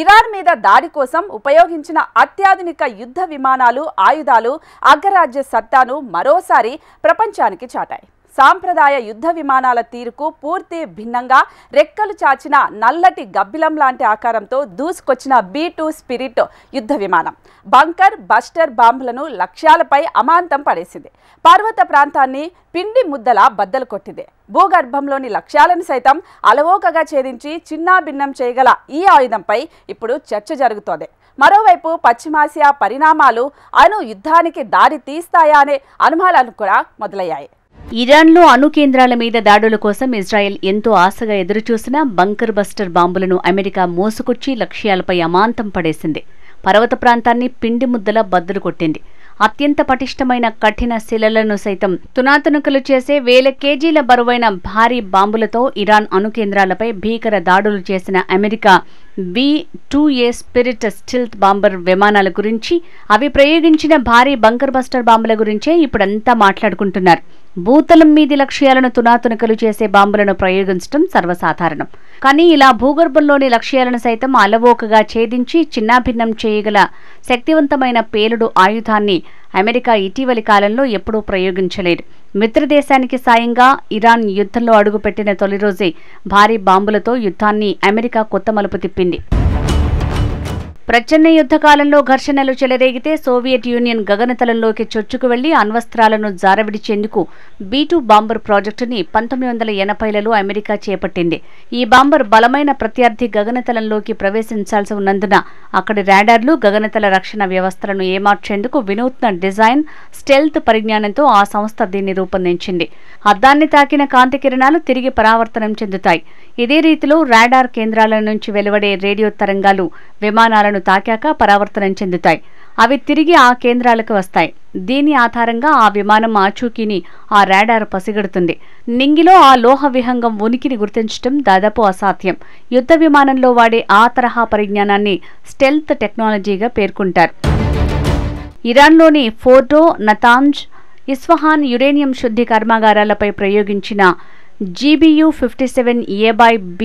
Iran మీద దాడి కోసం ఉపయోగించిన అత్యాధునిక యుద్ధ విమానాలు, ఆయుధాలు అగ్రరాజ్య సత్తాను మరోసారి ప్రపంచానికి చాటాయి. సాంప్రదాయ యుద్ధ విమానాల తీరుకు పూర్తి భిన్నంగా రెక్కలు చాచిన నల్లటి గబ్బిలం లాంటి ఆకారంతో దూసుకొచ్చిన B-2 స్పిరిట్ యుద్ధ విమానం బంకర్ బస్టర్ బాంబులను లక్ష్యాలపై అమాంతం పడేసింది. పర్వత ప్రాంతాన్ని పిండి ముద్దలా బద్దలు కొట్టింది. భూగర్భంలోని లక్ష్యాలను సైతం అలవోకగా ఛేదించి చిన్నాభిన్నం చేయగల ఈ ఆయుధంపై ఇప్పుడు చర్చ జరుగుతోంది. మరోవైపు పశ్చిమాసియా పరిణామాలు అణు యుద్ధానికి దారి తీస్తాయా అనే అనుమానాలు కూడా మొదలయ్యాయి. ఇరాన్లో అణు కేంద్రాల మీద దాడుల కోసం ఇజ్రాయెల్ ఎంతో ఆశగా ఎదురుచూసిన బంకర్ బస్టర్ బాంబులను అమెరికా మోసుకొచ్చి లక్ష్యాలపై అమాంతం పడేసింది. పర్వత ప్రాంతాన్ని పిండి ముద్దలా బద్దలు కొట్టింది. అత్యంత పటిష్టమైన కఠిన శిలలను సైతం తునాతునకలు చేసే 1000 కేజీల బరువైన భారీ బాంబులతో ఇరాన్ అణు కేంద్రాలపై భీకర దాడులు చేసిన అమెరికా B-2A స్పిరిట్ స్టిల్త్ బాంబర్ విమానాల గురించి, అవి ప్రయోగించిన భారీ బంకర్ బస్టర్ బాంబుల గురించే ఇప్పుడంతా మాట్లాడుకుంటున్నారు. భూతలం మీది లక్ష్యాలను తునాతునకలు చేసే బాంబులను ప్రయోగించడం సర్వసాధారణం. కానీ ఇలా భూగర్భంలోని లక్ష్యాలను సైతం అలవోకగా ఛేదించి చిన్నాభిన్నం చేయగల శక్తివంతమైన పేలుడు ఆయుధాన్ని అమెరికా ఇటీవలి కాలంలో ఎప్పుడూ ప్రయోగించలేదు. మిత్రదేశానికి సాయంగా ఇరాన్ యుద్ధంలో అడుగుపెట్టిన తొలి రోజే భారీ బాంబులతో యుద్ధాన్ని అమెరికా కొత్త మలుపు తిప్పింది. ప్రచ్ఛన్న యుద్ధ కాలంలో ఘర్షణలు చెలరేగితే సోవియట్ యూనియన్ గగనతలంలోకి చొచ్చుకు వెళ్లి అణ్వస్త్రాలను జారవిడిచేందుకు B-2 బాంబర్ ప్రాజెక్టుని 1980లలో అమెరికా చేపట్టింది. ఈ బాంబర్ బలమైన ప్రత్యర్థి గగనతలంలోకి ప్రవేశించాల్సి ఉన్నందున అక్కడి రాడార్లు, గగనతల రక్షణ వ్యవస్థలను ఏమార్చేందుకు వినూత్న డిజైన్, స్టెల్త్ పరిజ్ఞానంతో ఆ సంస్థ దీన్ని రూపొందించింది. అద్దాన్ని తాకిన కాంతి కిరణాలు తిరిగి పరావర్తనం చెందుతాయి. ఇదే రీతిలో రాడార్ కేంద్రాల నుంచి వెలువడే రేడియో తరంగాలు విమానాలను తాకాక పరావర్తనం చెందుతాయి. అవి తిరిగి ఆ కేంద్రాలకు వస్తాయి. దీని ఆధారంగా ఆ విమానం ఆచూకీని ఆ రాడార్ పసిగడుతుంది. నింగిలో ఆ లోహ విహంగం ఉనికిని గుర్తించడం దాదాపు అసాధ్యం. యుద్ధ విమానంలో వాడే ఆ తరహా పరిజ్ఞానాన్ని స్టెల్త్ టెక్నాలజీగా పేర్కొంటారు. ఇరాన్లోని ఫోర్డో, నతాంజ్, ఇస్ఫహాన్ యురేనియం శుద్ధి కర్మాగారాలపై ప్రయోగించిన GBU-57A/B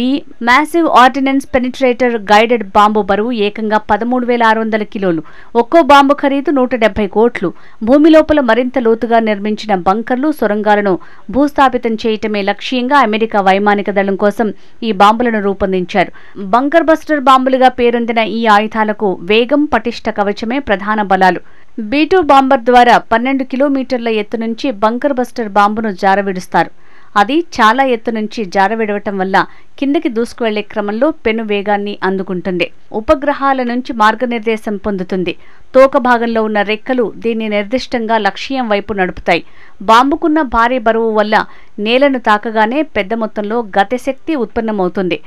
massive ordnance penetrator guided bomb బరువు ఏకంగా 13,600 కిలోలు. ఒక్కో బాంబు ఖరీదు 170 కోట్లు. భూమి లోపల మరింత లోతుగా నిర్మించిన బంకర్లు, సొరంగాలను భూస్థాపితం చేయటమే లక్ష్యంగా అమెరికా వైమానిక దళం కోసం ఈ బాంబులను రూపొందించారు. బంకర్ బస్టర్ బాంబులుగా పేరొందిన ఈ ఆయుధాలకు వేగం, పటిష్ట కవచమే ప్రధాన బలాలు. B-2 బాంబర్ ద్వారా 12 కిలోమీటర్ల ఎత్తు నుంచి బంకర్ బస్టర్ బాంబును జారవిడుస్తారు. అది చాలా ఎత్తు నుంచి జారవిడవటం వల్ల కిందకి దూసుకువెళ్లే క్రమంలో పెను వేగాన్ని అందుకుంటుంది. ఉపగ్రహాల నుంచి మార్గనిర్దేశం పొందుతుంది. తోక భాగంలో ఉన్న రెక్కలు దీన్ని నిర్దిష్టంగా లక్ష్యం వైపు నడుపుతాయి. బాంబుకున్న భారీ బరువు వల్ల నేలను తాకగానే పెద్ద మొత్తంలో గతిశక్తి ఉత్పన్నమవుతుంది.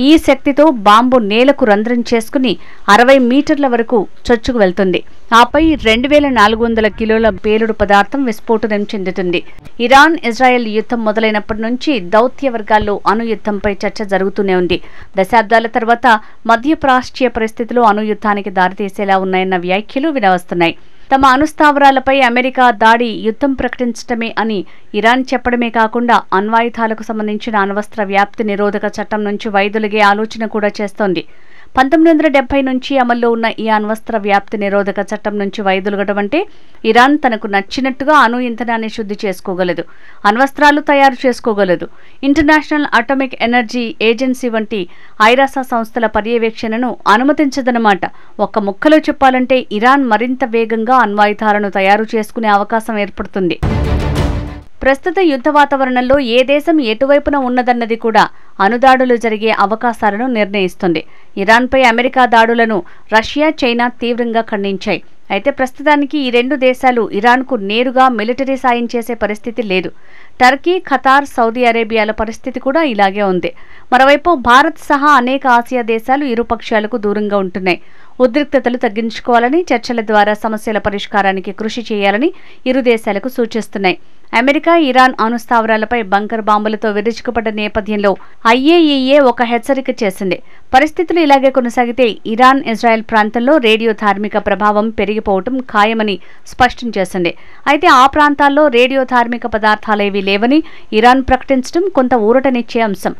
ఈ శక్తితో బాంబు నేలకు రంధ్రం చేసుకుని 60 మీటర్ల వరకు చొచ్చుకు వెళ్తుంది. ఆపై 2400 కిలోల పేలుడు పదార్థం విస్ఫోటనం చెందుతుంది. ఇరాన్, ఇజ్రాయెల్ యుద్ధం మొదలైనప్పటి నుంచి దౌత్య వర్గాల్లో అణు యుద్ధంపై చర్చ జరుగుతూనే ఉంది. దశాబ్దాల తర్వాత మధ్యప్రాచ్య పరిస్థితులు అణు యుద్ధానికి దారితీసేలా ఉన్నాయన్న వ్యాఖ్యలు వినవస్తున్నాయి. తమ అణుస్థావరాలపై అమెరికా దాడి యుద్ధం ప్రకటించటమే అని ఇరాన్ చెప్పడమే కాకుండా అణ్వాయుధాలకు సంబంధించిన అణ్వస్త్ర వ్యాప్తి నిరోధక చట్టం నుంచి వైదొలిగే ఆలోచన కూడా చేస్తోంది. 1970 నుంచి అమల్లో ఉన్న ఈ అణ్వస్త్ర వ్యాప్తి నిరోధక చట్టం నుంచి వైదొలగడం అంటే ఇరాన్ తనకు నచ్చినట్టుగా అణు ఇంధనాన్ని శుద్ధి చేసుకోగలదు, అణ్వస్త్రాలు తయారు చేసుకోగలదు. ఇంటర్నేషనల్ అటామిక్ ఎనర్జీ ఏజెన్సీ వంటి ఐరాసా సంస్థల పర్యవేక్షణను అనుమతించదన్నమాట. ఒక్క ముక్కలో చెప్పాలంటే ఇరాన్ మరింత వేగంగా అణ్వాయుధాలను తయారు చేసుకునే అవకాశం ఏర్పడుతుంది. ప్రస్తుత యుద్ధ వాతావరణంలో ఏ దేశం ఎటువైపున ఉన్నదన్నది కూడా అణుదాడులు జరిగే అవకాశాలను నిర్ణయిస్తుంది. ఇరాన్పై అమెరికా దాడులను రష్యా, చైనా తీవ్రంగా ఖండించాయి. అయితే ప్రస్తుతానికి ఈ రెండు దేశాలు ఇరాన్కు నేరుగా మిలిటరీ సాయం చేసే పరిస్థితి లేదు. టర్కీ, ఖతార్, సౌదీ అరేబియాల పరిస్థితి కూడా ఇలాగే ఉంది. మరోవైపు భారత్ సహా అనేక ఆసియా దేశాలు ఇరు పక్షాలకు దూరంగా ఉంటున్నాయి. ఉద్రిక్తతలు తగ్గించుకోవాలని, చర్చల ద్వారా సమస్యల పరిష్కారానికి కృషి చేయాలని ఇరు దేశాలకు సూచిస్తున్నాయి. అమెరికా, ఇరాన్ అణుస్థావరాలపై బంకర్ బాంబులతో విరుచుకుపడ్డ నేపథ్యంలో IAEA ఒక హెచ్చరిక చేసింది. పరిస్థితులు ఇలాగే కొనసాగితే ఇరాన్, ఇజ్రాయెల్ ప్రాంతంలో రేడియో ధార్మిక ప్రభావం పెరిగిపోవటం ఖాయమని స్పష్టం చేసింది. అయితే ఆ ప్రాంతాల్లో రేడియో ధార్మిక పదార్థాలేవీ లేవని ఇరాన్ ప్రకటించడం కొంత ఊరటనిచ్చే అంశం.